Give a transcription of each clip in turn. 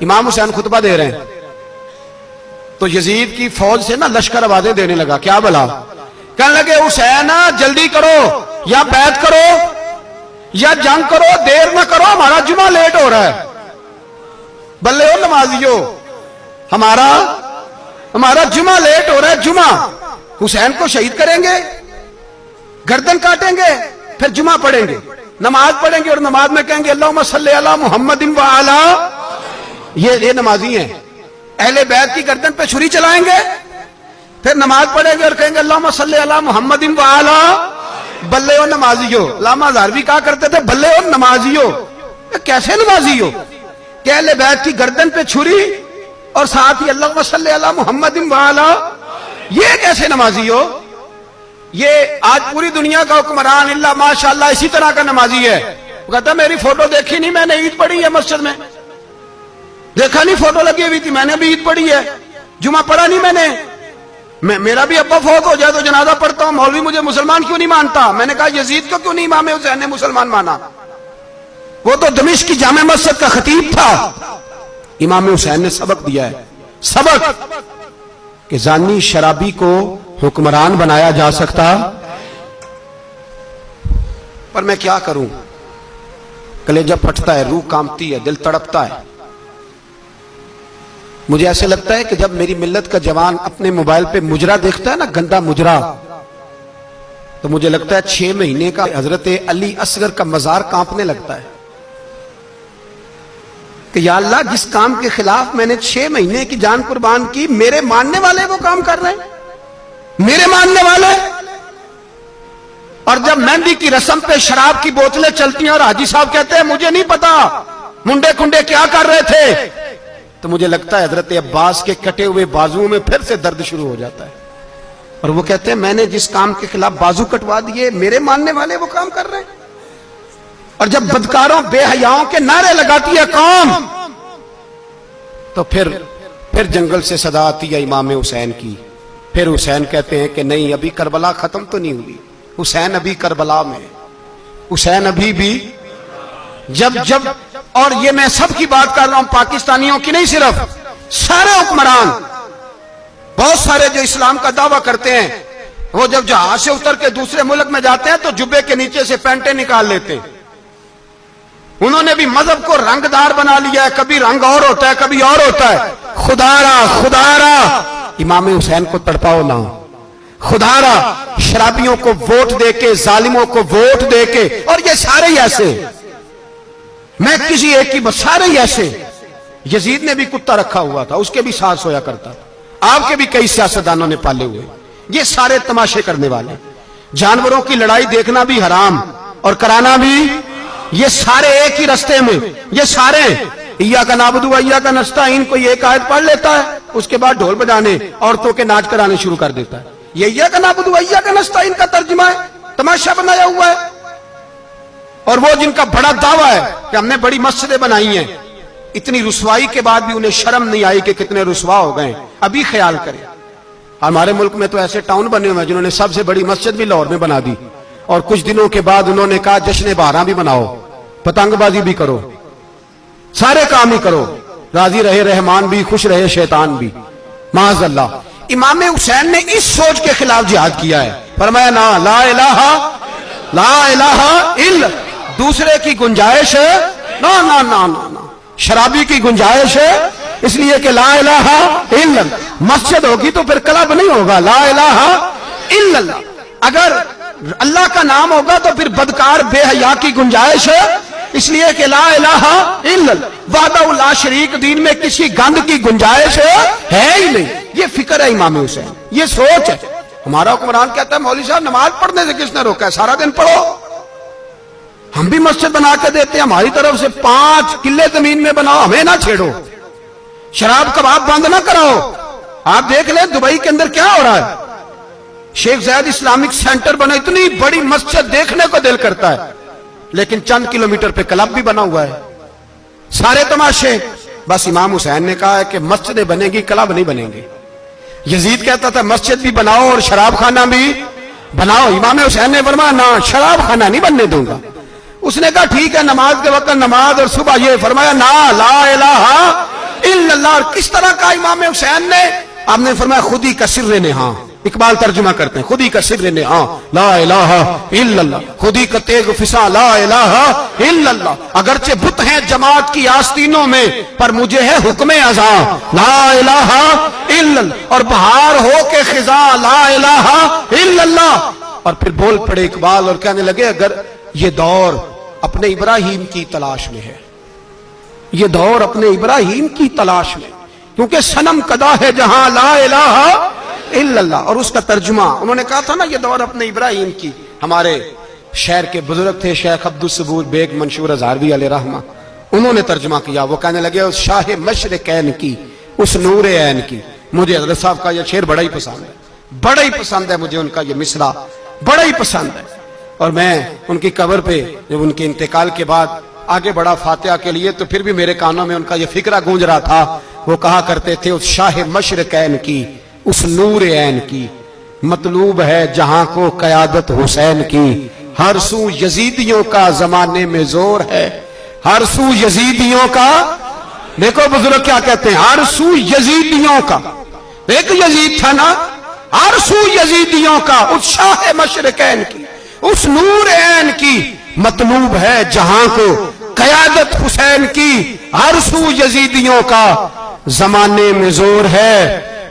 इमाम हुसैन खुतबा दे रहे हैं तो यजीद की फौज से ना लश्कर आवाजें देने लगा, क्या भला? कहने लगे हुसैन जल्दी करो, या बैत करो या जंग करो, देर ना करो, हमारा जुमा लेट हो रहा है। बल्ले हो नमाजियो, हमारा जुमा लेट हो रहा है। जुमा हुसैन को शहीद करेंगे, गर्दन काटेंगे, फिर जुमा पढ़ेंगे, नमाज पढ़ेंगे और नमाज में कहेंगे अल्लाहुम्मा सल्ली अला मुहम्मदिन व अला। ये नमाजी हैं। अहले बैत की गर्दन पे छुरी चलाएंगे, फिर नमाज पढ़ेंगे और कहेंगे अल्लाहुम्मा सल्ली अला मुहम्मदिन व अला। बल्ले हो नमाजियो। लामा हज़ारवी कहा करते थे बल्ले हो नमाजियो। कैसे नमाजियो? कि अहले बैत की गर्दन पे छुरी और साथ ही अल्लाहुम्मा सल्ली अला मुहम्मदिन व अला। ये कैसे नमाजी हो? ये आज पूरी दुनिया का हुक्मरान इल्ला माशाअल्लाह इसी तरह का नमाजी है। वो कहता मेरी फोटो देखी नहीं, मैंने ईद पढ़ी है मस्जिद में, देखा नहीं फोटो लगी हुई थी, मैंने भी ईद पढ़ी है, जुमा पढ़ा नहीं मैंने। मेरा भी अब्बा फौत हो जाए तो जनाजा पढ़ता हूं, मौलवी मुझे मुसलमान क्यों नहीं मानता? मैंने कहा यजीद को क्यों नहीं इमाम हुसैन ने मुसलमान माना? वो तो दमिश्क की जामे मस्जिद का खतीब था। इमाम हुसैन ने सबक दिया है, सबक कि जानी शराबी को हुक्मरान बनाया जा सकता। पर मैं क्या करूं, कलेजा फटता है, रूह कांपती है, दिल तड़पता है। मुझे ऐसे लगता है कि जब मेरी मिल्लत का जवान अपने मोबाइल पे मुजरा देखता है ना, गंदा मुजरा, तो मुझे लगता है 6 महीने का हजरत अली असगर का मजार कांपने लगता है कि या अल्लाह जिस काम के खिलाफ मैंने 6 महीने की जान कुर्बान की, मेरे मानने वाले वो काम कर रहे हैं, मेरे मानने वाले। और जब मेहंदी की रस्म पे शराब की बोतलें चलती हैं और हाजी साहब कहते हैं मुझे नहीं पता मुंडे कुंडे क्या कर रहे थे, तो मुझे लगता है हजरत अब्बास के कटे हुए बाजुओं में फिर से दर्द शुरू हो जाता है। और वो कहते हैं मैंने जिस काम के खिलाफ बाजू कटवा दिए, मेरे मानने वाले वो काम कर रहे हैं। और जब बदकारों बेहयाओं के नारे लगाती है कौम, तो फिर जंगल से सदा आती है इमाम हुसैन की। फिर हुसैन कहते हैं कि नहीं, अभी करबला खत्म तो नहीं हुई, हुसैन अभी करबला में, हुसैन अभी भी जब और ये मैं सबकी बात कर रहा हूं, पाकिस्तानियों की नहीं, सिर्फ सारे हुक्मरान, बहुत सारे जो इस्लाम का दावा करते हैं, वो जब जहाज से उतर के दूसरे मुल्क में जाते हैं तो जुब्बे के नीचे से पैंटें निकाल लेते हैं। उन्होंने भी मजहब को रंगदार बना लिया है, कभी रंग और होता है कभी और होता है। खुदारा इमाम हुसैन को तड़पाओ ना, खुदारा शराबियों को वोट देके, जालिमों को वोट देके, और ये सारे ही ऐसे, मैं किसी एक की, बस सारे ही ऐसे। यजीद ने भी कुत्ता रखा हुआ था, उसके भी साथ सोया करता था, आपके भी कई सियासतदानों ने पाले हुए। ये सारे तमाशे करने वाले, जानवरों की लड़ाई देखना भी हराम और कराना भी, ये सारे एक ही रास्ते में, ये सारे इय्या का नाबुदु व इय्या का नस्ताईन, कोई एक आयत पढ़ लेता है, उसके बाद ढोल बजाने, औरतों के नाच कराने शुरू कर देता है। ये इय्या का नाबुदु व इय्या का नस्ताईन का तर्जुमा है, तमाशा बनाया हुआ है। और वो जिनका बड़ा दावा है कि हमने बड़ी मस्जिदें बनाई हैं, इतनी रुसवाई के बाद भी उन्हें शर्म नहीं आई कि कितने रुसवा हो गए। अभी ख्याल करें, हमारे मुल्क में तो ऐसे टाउन बने हुए हैं जिन्होंने सबसे बड़ी मस्जिद भी लाहौर में बना दी, और कुछ दिनों के बाद उन्होंने कहा जश्न बारह भी बनाओ, पतंगबाजी भी करो, सारे काम ही करो, राजी रहे रहमान भी, खुश रहे शैतान भी। माज़अल्लाह, इमाम हुसैन ने इस सोच के खिलाफ जिहाद किया है। फरमाया ना ला इलाहा इल्ला, दूसरे की गुंजाइश है ना ना ना ना ना, शराबी की गुंजाइश है, इसलिए कि ला इलाहा इल्ला, मस्जिद होगी तो फिर क्लब नहीं होगा। ला इलाहा इल्लल्लाह, अगर अल्लाह का नाम होगा तो फिर बदकार बेहया की गुंजाइश है, इसलिए कि ला इलाहा इल्लल्लाह, वहदहु ला शरीक, दीन में किसी गंद की गुंजाइश है ही नहीं। ये फिक्र है इमाम हुसैन, ये सोच है। हमारा हुक्मरान कहता है मौलवी साहब नमाज पढ़ने से किसने रोका है, सारा दिन पढ़ो। हम भी मस्जिद बना के देते हैं, हमारी तरफ से 5 किले जमीन में बनाओ, हमें ना छेड़ो, शराब कबाब बंद ना कराओ। आप देख ले दुबई के अंदर क्या हो रहा है, शेख ज़ैद इस्लामिक सेंटर बना, इतनी बड़ी मस्जिद देखने को दिल करता है, लेकिन चंद किलोमीटर पे क्लब भी बना हुआ है, सारे तमाशे। बस इमाम हुसैन ने कहा है कि मस्जिदें बनेगी, क्लब नहीं बनेंगे। यजीद कहता था मस्जिद भी बनाओ और शराब खाना भी बनाओ, इमाम हुसैन ने फरमाया ना, शराब खाना नहीं बनने दूंगा। उसने कहा ठीक है, नमाज के वक्त नमाज और सुबह ये, फरमाया ना ला इलाहा अल्लाह। और किस तरह का इमाम हुसैन ने? आपने फरमाया खुदी का सिर्र ने, हाँ इकबाल तर्जुमा करते हैं, खुदी का सिर्र ने हाँ ला इलाहा इल्लल्लाह, खुदी का तेग फिसा ला इलाहा इल्लल्लाह। अगरचे बुत हैं जमात की आस्तीनों में, पर मुझे है हुक्म अज़ा ला इलाहा इल्लल्लाह। और बहार हो के खिजा ला इलाहा इल्लल्लाह। और फिर बोल पड़े इकबाल और कहने लगे अगर ये दौर अपने इब्राहिम की तलाश में है, ये दौर अपने इब्राहिम की तलाश में, क्योंकि सनम कदा है जहां ला इलाहा इल्लल्लाह। और उसका तर्जुमा उन्होंने कहा था ना, ये दौर अपने इब्राहिम की। हमारे शहर के बुजुर्ग थे शेख अब्दुल सबूर बेग मंशूर हजारवी अलैहि रहमा, उन्होंने तर्जुमा किया। वो कहने लगे उस शाह मशरिकैन की, उस नूर ऐन की। मुझे हज़रत साहब का यह शेर बड़ा ही पसंद है, बड़ा ही पसंद है मुझे उनका यह मिसरा बड़ा ही पसंद है। और मैं उनकी कब्र पे जब उनके इंतकाल के बाद आगे बढ़ा फातिहा के लिए, तो फिर भी मेरे कानों में उनका यह फिक्रा गूंज रहा था। वो कहा करते थे उस शाह मशरिकैन की, उस नूर ऐन की, मतलूब है जहां को कयादत हुसैन की। हर सू यजीदियों का जमाने में जोर है, हर सू यजीदियों का। देखो बुजुर्ग क्या कहते हैं, हर सू यजीदियों का। एक यजीद था ना, हर सू यजीदियों का, उस शाह मशरिकैन की, उस नूर ऐन की, मतलूब है जहां को कयादत हुसैन की। हर सू यजीदियों का जमाने में जोर है,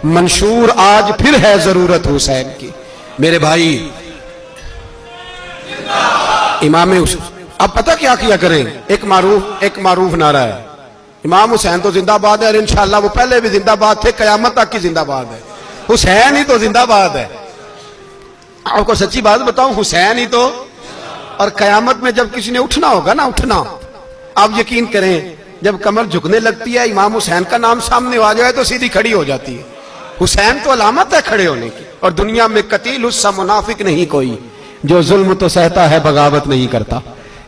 मंशूर आज फिर है जरूरत हुसैन की। मेरे भाई इमाम हुसैन, अब पता क्या किया करें, एक मारूफ नारा है, इमाम हुसैन तो जिंदाबाद है और इंशाअल्लाह वो पहले भी जिंदाबाद थे, कयामत तक की जिंदाबाद है। हुसैन ही तो जिंदाबाद है। आपको सच्ची बात बताऊं, हुसैन ही तो। और कयामत में जब किसी ने उठना होगा ना, उठना, आप यकीन करें जब कमर झुकने लगती है, इमाम हुसैन का नाम सामने आ जाए तो सीधी खड़ी हो जाती है। हुसैन तो अलामत है खड़े होने की। और दुनिया में कतील उससा मुनाफिक नहीं कोई, जो जुल्म तो सहता है बगावत नहीं करता।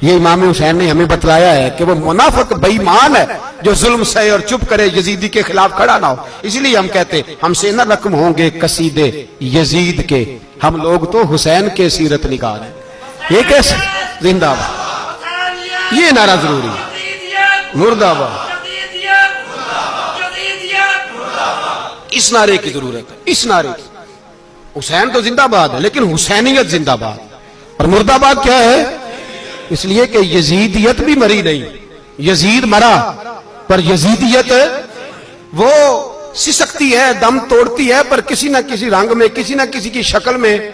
ये इमाम हुसैन ने हमें बतलाया है कि वो मुनाफिक बेईमान है जो जुल्म सहे और चुप करे, यजीदी के खिलाफ खड़ा ना हो। इसलिए हम कहते हमसे न रकम होंगे कसीदे यजीद के, हम लोग तो हुसैन के सीरत निगार हैं। ये कैसे जिंदाबाद, ये नारा जरूरी है। मुर्दाबाद, इस नारे की जरूरत है, इस नारे की। हुसैन तो जिंदाबाद है, लेकिन हुसैनियत जिंदाबाद। और मुर्दाबाद क्या है? इसलिए कि यजीदियत भी मरी नहीं, यजीद मरा, पर यजीदियत वो सिसकती है, दम तोड़ती है, पर किसी ना किसी रंग में, किसी ना किसी की शक्ल में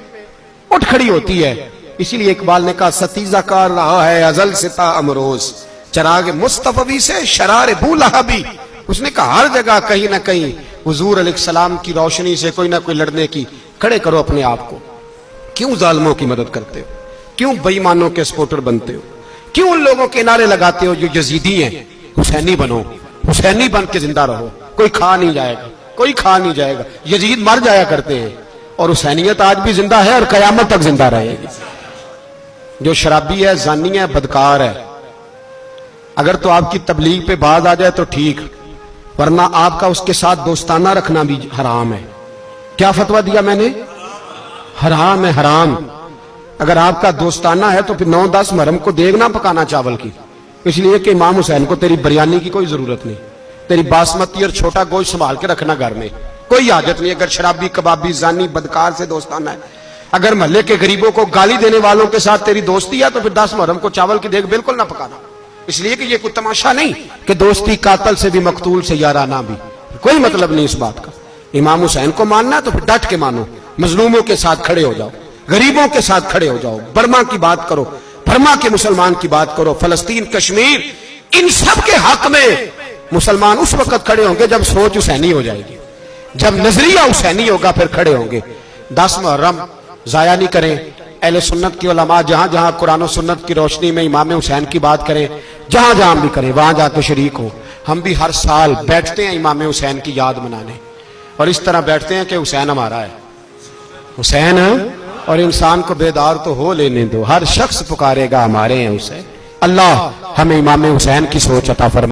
उठ खड़ी होती है। इसीलिए इकबाल ने कहा सतीजा कार रहा है अजल से ता अमरोज, चराग मुस्तफवी से शरार बूलहबी। उसने कहा हर जगह कहीं ना कहीं हुजूर अलैहिस्सलाम की रोशनी से कोई ना कोई लड़ने की। खड़े करो अपने आप को। क्यों जालिमों की मदद करते हो? क्यों बेईमानों के सपोर्टर बनते हो? क्यों उन लोगों के नारे लगाते हो जो यजीदी हैं? हुसैनी बनो, हुसैनी बन के जिंदा रहो। कोई खा नहीं जाएगा, कोई खा नहीं जाएगा। यजीद मर जाया करते हैं और हुसैनियत आज भी जिंदा है और कयामत तक जिंदा रहेगी। जो शराबी है, जानी है, बदकार है, अगर तो आपकी तबलीग पे बात आ जाए तो ठीक, वरना आपका उसके साथ दोस्ताना रखना भी हराम है। क्या फतवा दिया मैंने? हराम है, हराम। अगर आपका दोस्ताना है तो फिर 9-10 मुहर्रम को देग ना पकाना चावल की, इसलिए कि इमाम हुसैन को तेरी बिरयानी की कोई जरूरत नहीं। तेरी बासमती और छोटा गोश्त संभाल के रखना घर में, कोई हाजत नहीं। अगर शराबी, कबाबी, जानी, बदकार से दोस्ताना है, अगर मोहल्ले के गरीबों को गाली देने वालों के साथ तेरी दोस्ती है, तो फिर 10 मुहर्रम को चावल की देग बिल्कुल ना पकाना। इसलिए कि ये कोई तमाशा नहीं कि दोस्ती कातल से भी, मकतूल से याराना भी, कोई मतलब नहीं इस बात का। इमाम हुसैन को मानना है तो फिर डट के मानो, मजलूमों के साथ खड़े हो जाओ, गरीबों के साथ खड़े हो जाओ, बर्मा की बात करो, बर्मा के मुसलमान की बात करो, फलस्तीन, कश्मीर, इन सब के हक में मुसलमान उस वक्त खड़े होंगे जब सोच हुसैनी हो जाएगी, जब नजरिया हुसैनी होगा, फिर खड़े होंगे। 10 मुहर्रम जाया नहीं करें। अहले सुन्नत की उलमा जहां जहां कुरान और सुन्नत की रोशनी में इमाम हुसैन की बात करें, जहां जहां भी करें, वहां जाकर शरीक हो। हम भी हर साल बैठते हैं इमाम हुसैन की याद मनाने, और इस तरह बैठते हैं कि हुसैन हमारा है, हुसैन है, और इंसान को बेदार तो हो लेने दो, हर शख्स पुकारेगा हमारे हैं हुसैन। अल्लाह हमें इमाम हुसैन की सोच अता फरमाए।